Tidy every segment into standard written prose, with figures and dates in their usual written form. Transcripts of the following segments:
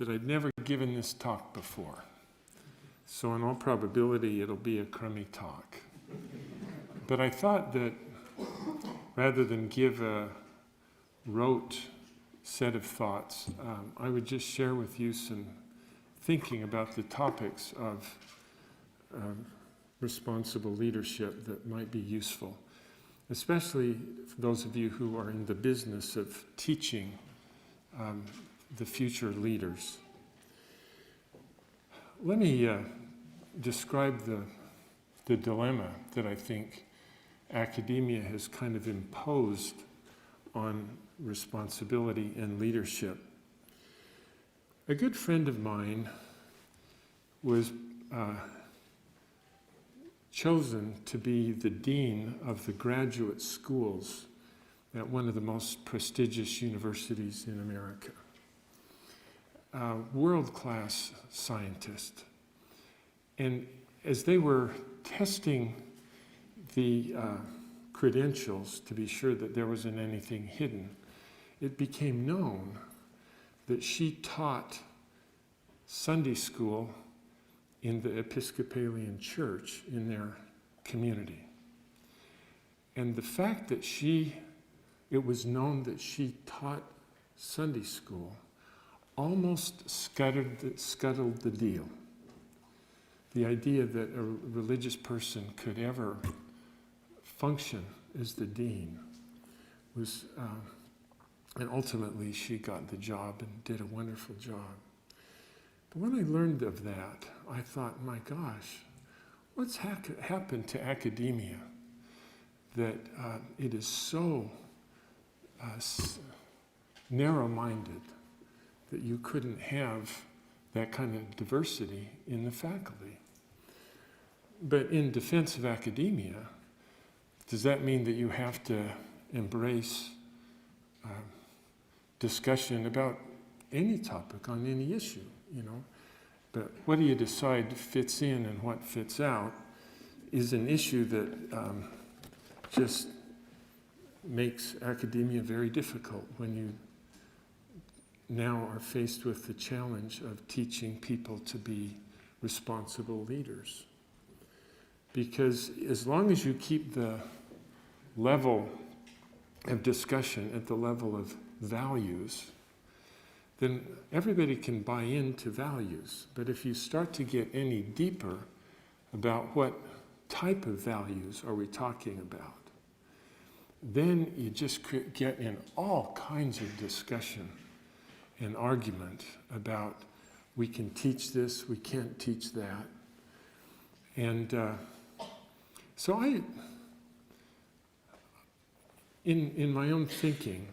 that I'd never given this talk before. So in all probability, it'll be a crummy talk. But I thought that rather than give a rote set of thoughts, I would just share with you some thinking about the topics of responsible leadership that might be useful, especially for those of you who are in the business of teaching the future leaders. Let me describe the dilemma that I think academia has kind of imposed on responsibility and leadership. A good friend of mine was chosen to be the dean of the graduate schools at one of the most prestigious universities in America. A world-class scientist. And as they were testing the credentials to be sure that there wasn't anything hidden, it became known that she taught Sunday school in the Episcopalian church in their community. And the fact that it was known that she taught Sunday school almost scuttled the deal. The idea that a religious person could ever function as the dean was, and ultimately she got the job and did a wonderful job. But when I learned of that, I thought, my gosh, what's happened to academia that it is so narrow-minded that you couldn't have that kind of diversity in the faculty? But in defense of academia, does that mean that you have to embrace discussion about any topic on any issue, you know? But what do you decide fits in and what fits out is an issue that just makes academia very difficult when you now are faced with the challenge of teaching people to be responsible leaders. Because as long as you keep the level of discussion at the level of values, then everybody can buy into values. But if you start to get any deeper about what type of values are we talking about, then you just get in all kinds of discussion and argument about we can teach this, we can't teach that. And so in my own thinking,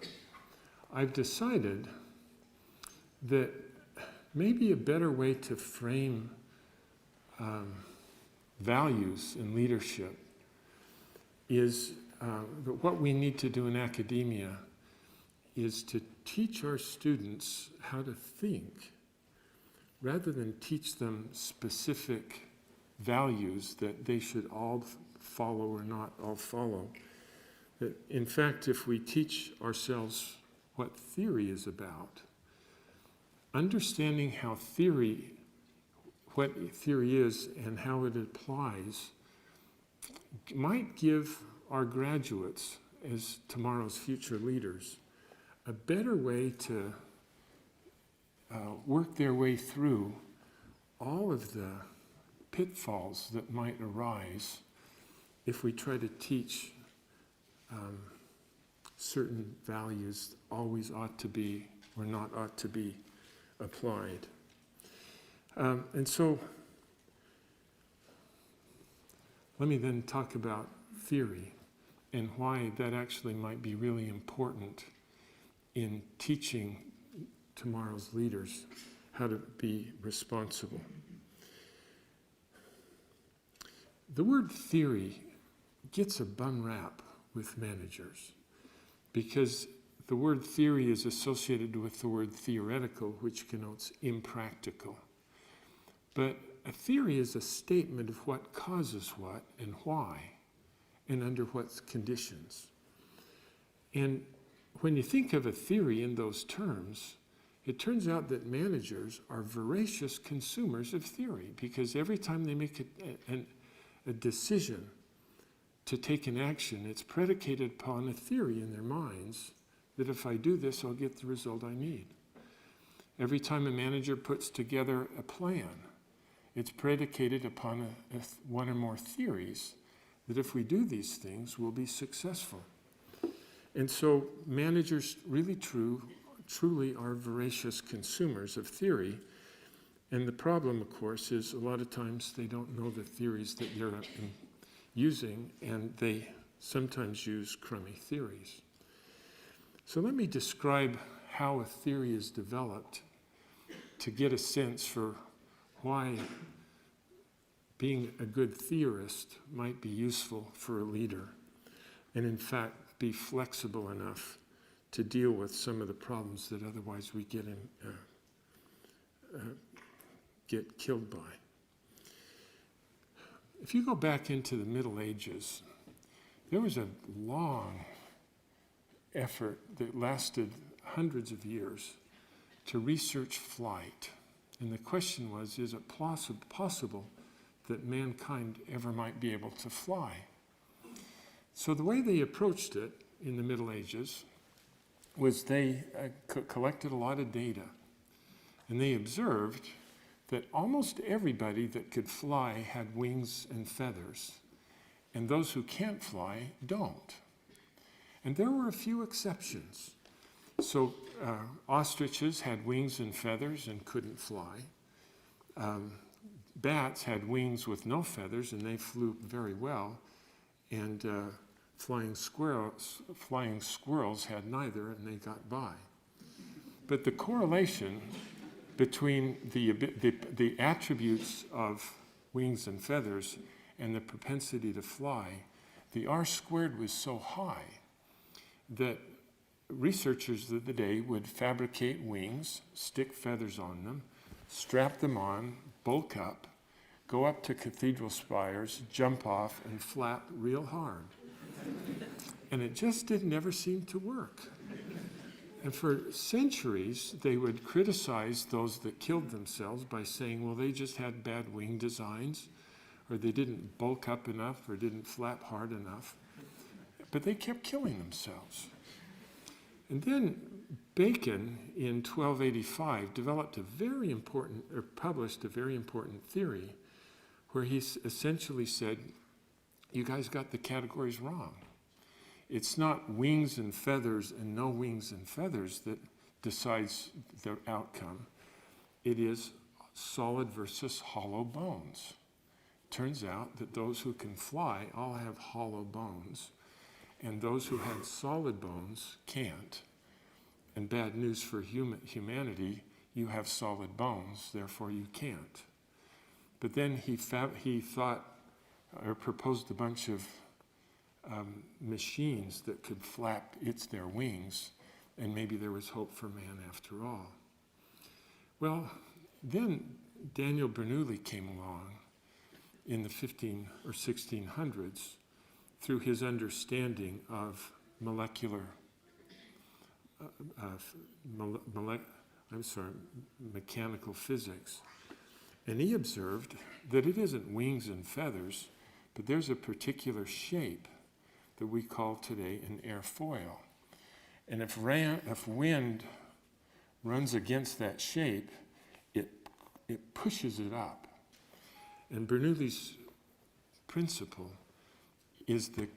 I've decided that maybe a better way to frame values in leadership is that what we need to do in academia is to teach our students how to think rather than teach them specific values that they should all follow or not all follow. That in fact, if we teach ourselves what theory is about, understanding what theory is and how it applies might give our graduates as tomorrow's future leaders a better way to work their way through all of the pitfalls that might arise if we try to teach certain values always ought to be or not ought to be applied. And so let me then talk about theory and why that actually might be really important in teaching tomorrow's leaders how to be responsible. The word theory gets a bum rap with managers because the word theory is associated with the word theoretical, which connotes impractical. But a theory is a statement of what causes what and why and under what conditions. And when you think of a theory in those terms, it turns out that managers are voracious consumers of theory, because every time they make a decision to take an action, it's predicated upon a theory in their minds that if I do this, I'll get the result I need. Every time a manager puts together a plan, it's predicated upon one or more theories that if we do these things, we'll be successful. And so managers really truly are voracious consumers of theory. And the problem, of course, is a lot of times they don't know the theories that they're using, and they sometimes use crummy theories. So let me describe how a theory is developed to get a sense for why being a good theorist might be useful for a leader, and in fact be flexible enough to deal with some of the problems that otherwise we get killed by. If you go back into the Middle Ages, there was a long effort that lasted hundreds of years to research flight. And the question was, is it possible that mankind ever might be able to fly? So the way they approached it in the Middle Ages was they collected a lot of data. And they observed that almost everybody that could fly had wings and feathers, and those who can't fly don't. And there were a few exceptions. So ostriches had wings and feathers and couldn't fly. Bats had wings with no feathers, and they flew very well. And flying squirrels had neither, and they got by. But the correlation between the attributes of wings and feathers and the propensity to fly, the R-squared was so high that researchers of the day would fabricate wings, stick feathers on them, strap them on, bulk up, go up to cathedral spires, jump off, and flap real hard. And it just didn't ever seem to work. And for centuries, they would criticize those that killed themselves by saying, well, they just had bad wing designs, or they didn't bulk up enough, or didn't flap hard enough. But they kept killing themselves. And then Bacon, in 1285, published a very important theory, where he essentially said, you guys got the categories wrong. It's not wings and feathers and no wings and feathers that decides the outcome. It is solid versus hollow bones. Turns out that those who can fly all have hollow bones, and those who had solid bones can't. And bad news for humanity, you have solid bones, therefore you can't. But then he thought, or proposed a bunch of machines that could flap their wings, and maybe there was hope for man after all. Well, then Daniel Bernoulli came along in the 15 or 1600s through his understanding of mechanical physics. And he observed that it isn't wings and feathers, but there's a particular shape that we call today an airfoil. And if wind runs against that shape, it pushes it up. And Bernoulli's principle is the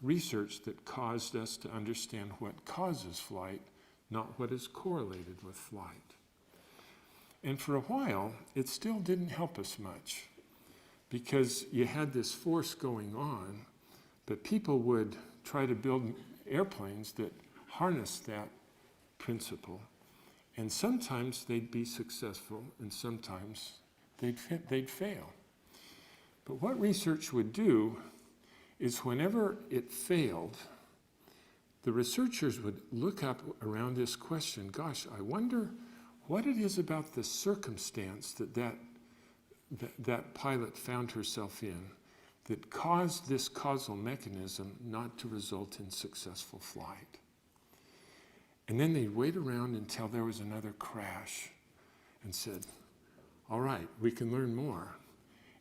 research that caused us to understand what causes flight, not what is correlated with flight. And for a while, it still didn't help us much, because you had this force going on, but people would try to build airplanes that harnessed that principle. And sometimes they'd be successful, and sometimes they'd fail. But what research would do is whenever it failed, the researchers would look up around this question, gosh, I wonder what it is about the circumstance that pilot found herself in that caused this causal mechanism not to result in successful flight. And then they'd wait around until there was another crash and said, all right, we can learn more.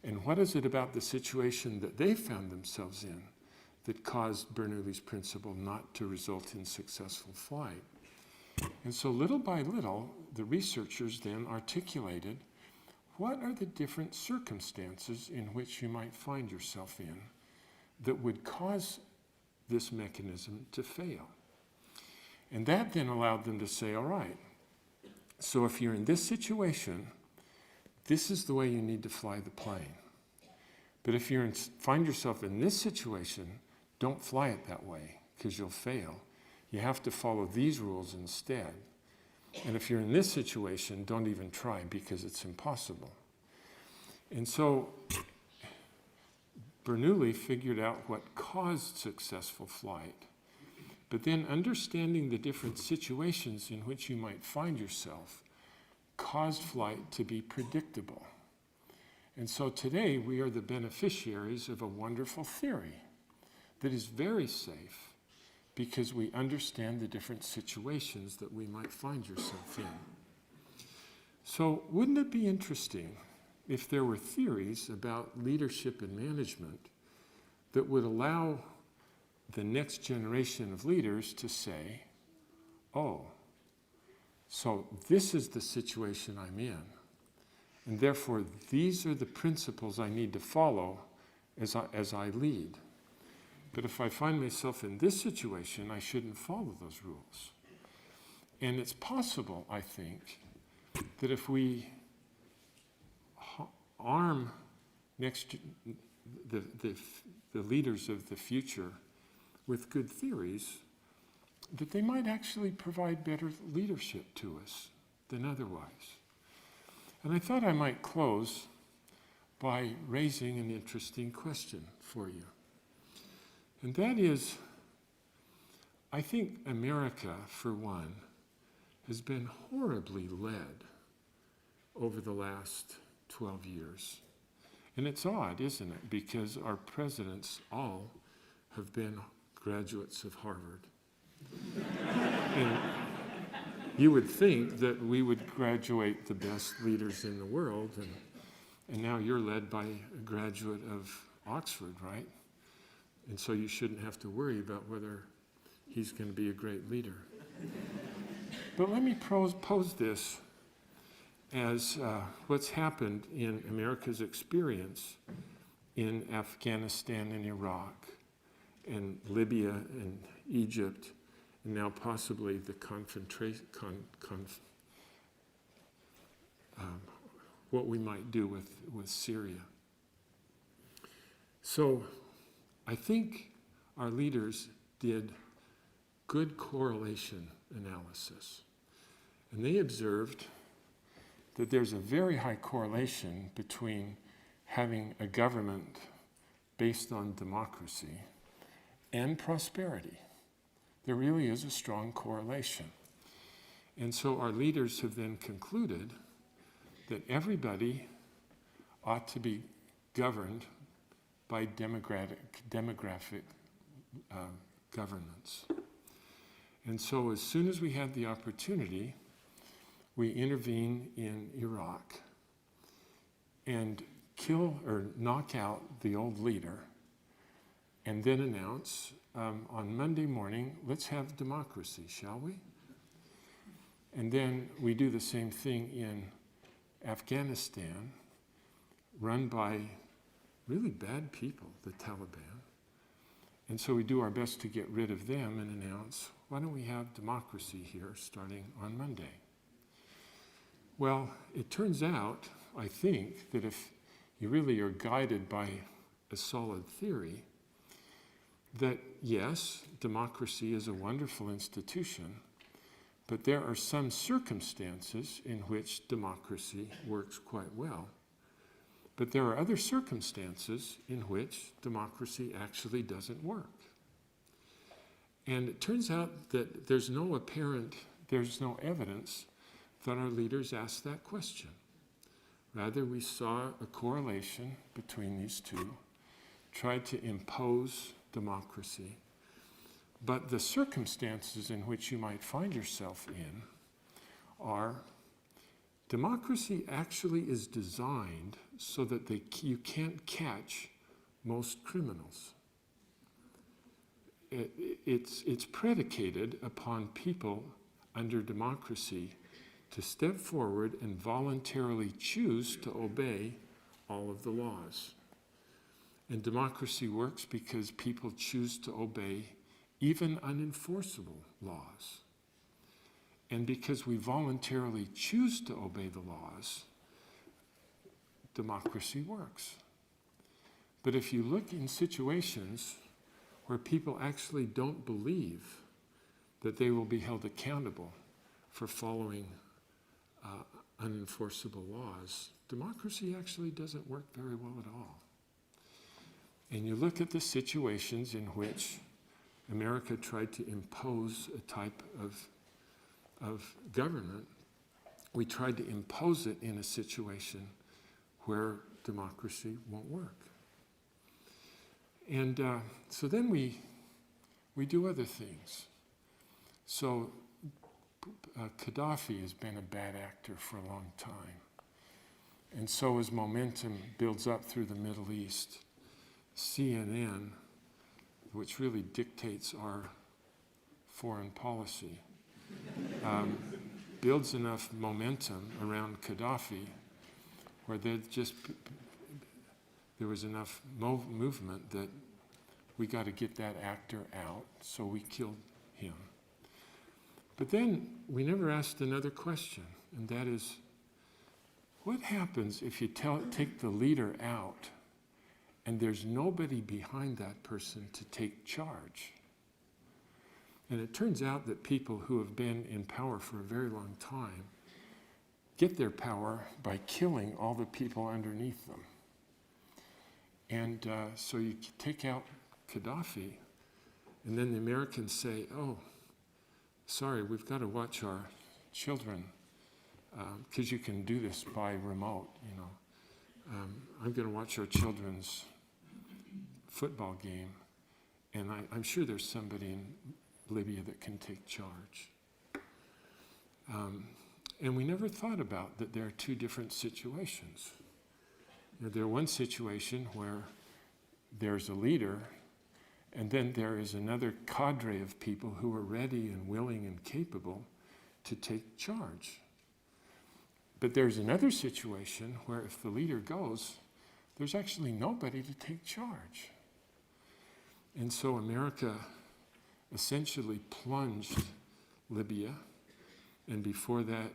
And what is it about the situation that they found themselves in that caused Bernoulli's principle not to result in successful flight? And so little by little, the researchers then articulated, what are the different circumstances in which you might find yourself in that would cause this mechanism to fail? And that then allowed them to say, all right, so if you're in this situation, this is the way you need to fly the plane. But if you find yourself in this situation, don't fly it that way because you'll fail. You have to follow these rules instead. And if you're in this situation, don't even try because it's impossible. And so Bernoulli figured out what caused successful flight. But then understanding the different situations in which you might find yourself caused flight to be predictable. And so today we are the beneficiaries of a wonderful theory that is very safe because we understand the different situations that we might find yourself in. So wouldn't it be interesting if there were theories about leadership and management that would allow the next generation of leaders to say, oh, so this is the situation I'm in, and therefore these are the principles I need to follow as I lead. But if I find myself in this situation, I shouldn't follow those rules. And it's possible, I think, that if we arm the leaders of the future with good theories, that they might actually provide better leadership to us than otherwise. And I thought I might close by raising an interesting question for you. And that is, I think America, for one, has been horribly led over the last 12 years. And it's odd, isn't it? Because our presidents all have been graduates of Harvard. And you would think that we would graduate the best leaders in the world, and now you're led by a graduate of Oxford, right? And so you shouldn't have to worry about whether he's going to be a great leader. But let me pose this as what's happened in America's experience in Afghanistan and Iraq and Libya and Egypt, and now possibly the what we might do with Syria. So I think our leaders did good correlation analysis. And they observed that there's a very high correlation between having a government based on democracy and prosperity. There really is a strong correlation. And so our leaders have then concluded that everybody ought to be governed by demographic governance. And so as soon as we had the opportunity, we intervene in Iraq and kill or knock out the old leader, and then announce on Monday morning, let's have democracy, shall we? And then we do the same thing in Afghanistan, run by really bad people, the Taliban. And so we do our best to get rid of them and announce, why don't we have democracy here starting on Monday? Well, it turns out, I think, that if you really are guided by a solid theory, that yes, democracy is a wonderful institution, but there are some circumstances in which democracy works quite well. But there are other circumstances in which democracy actually doesn't work. And it turns out that there's no evidence that our leaders asked that question. Rather, we saw a correlation between these two, tried to impose democracy, But the circumstances in which you might find yourself in are democracy actually is designed so that you can't catch most criminals. It's predicated upon people under democracy to step forward and voluntarily choose to obey all of the laws. And democracy works because people choose to obey even unenforceable laws. And because we voluntarily choose to obey the laws, democracy works. But if you look in situations where people actually don't believe that they will be held accountable for following unenforceable laws, democracy actually doesn't work very well at all. And you look at the situations in which America tried to impose a type of government. We tried to impose it in a situation where democracy won't work. And so then we do other things. So Gaddafi has been a bad actor for a long time. And so as momentum builds up through the Middle East, CNN, which really dictates our foreign policy, builds enough momentum around Gaddafi where there was enough movement that we got to get that actor out, so we killed him. But then we never asked another question, and that is, what happens if you take the leader out and there's nobody behind that person to take charge? And it turns out that people who have been in power for a very long time get their power by killing all the people underneath them. And so you take out Gaddafi, and then the Americans say, oh, sorry, we've got to watch our children, because you can do this by remote, you know. I'm going to watch our children's football game, and I'm sure there's somebody in Libya that can take charge. And we never thought about that there are two different situations. You know, there's one situation where there's a leader, and then there is another cadre of people who are ready and willing and capable to take charge. But there's another situation where if the leader goes, there's actually nobody to take charge. And so America essentially plunged Libya, and before that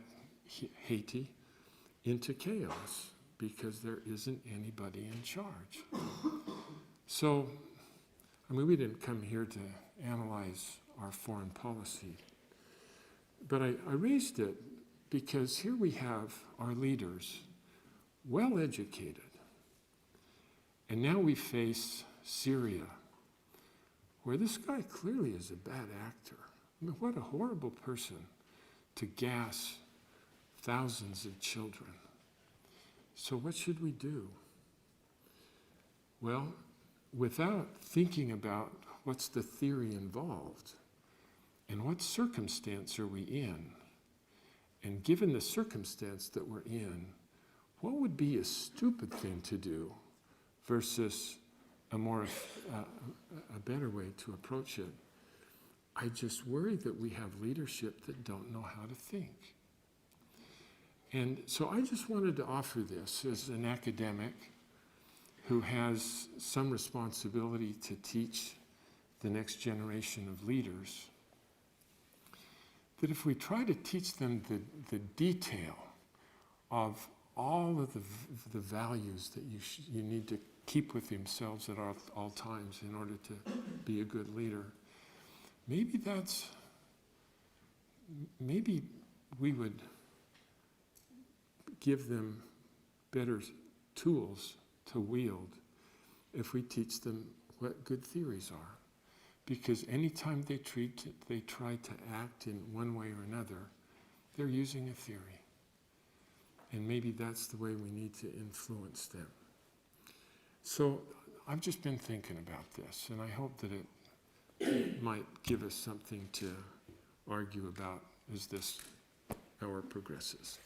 Haiti, into chaos because there isn't anybody in charge. So, I mean, we didn't come here to analyze our foreign policy, but I raised it because here we have our leaders, well educated, and now we face Syria, where this guy clearly is a bad actor. I mean, what a horrible person to gas thousands of children. So what should we do? Well, without thinking about what's the theory involved and what circumstance are we in, and given the circumstance that we're in, what would be a stupid thing to do versus a better way to approach it? I just worry that we have leadership that don't know how to think. And so I just wanted to offer this as an academic who has some responsibility to teach the next generation of leaders, that if we try to teach them the detail of all of the values that you need to keep with themselves at all times in order to be a good leader, maybe we would give them better tools to wield if we teach them what good theories are. Because anytime they try to act in one way or another, they're using a theory. And maybe that's the way we need to influence them. So I've just been thinking about this, and I hope that it might give us something to argue about as this hour progresses.